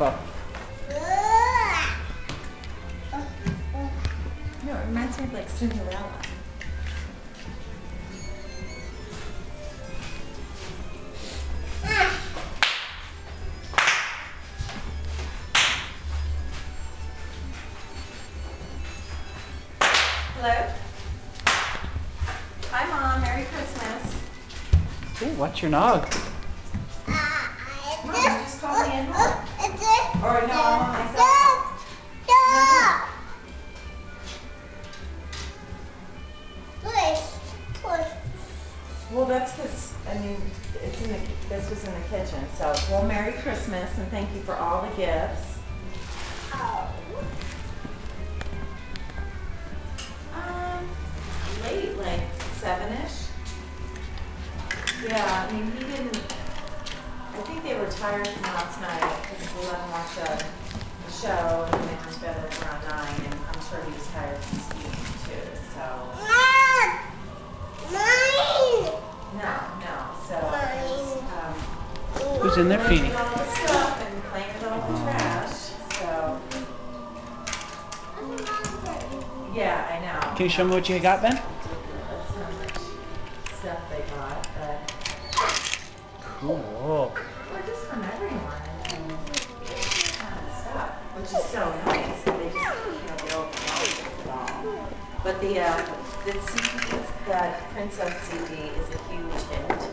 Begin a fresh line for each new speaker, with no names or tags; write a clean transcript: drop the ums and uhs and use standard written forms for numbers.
Coco.
No, it reminds me of like Cinderella. Hello? Hi, Mom. Merry Christmas.
Ooh, what's your nog?
Mom, you just called me in home. Or no, I'm on my cell phone. Well, that's because, I mean, it's in the, this was in the kitchen. So, well, Merry Christmas and thank you for all the gifts. Late, like 7-ish. Yeah, I mean, he didn't, I think they were tired from last night because we let him watch a show and they went to bed at around 9 and I'm sure he was tired from skiing too, so. No, so it was,
Who's in there feeding?
all the stuff and playing with all the trash, so. Yeah, I know.
Can you show me what you got, Ben?
That's how much stuff they got, but.
Cool.
Or just from everyone, and stuff, which is so nice. They just, they overwhelmed with it all. But the CD, the Princess CD is a huge hit.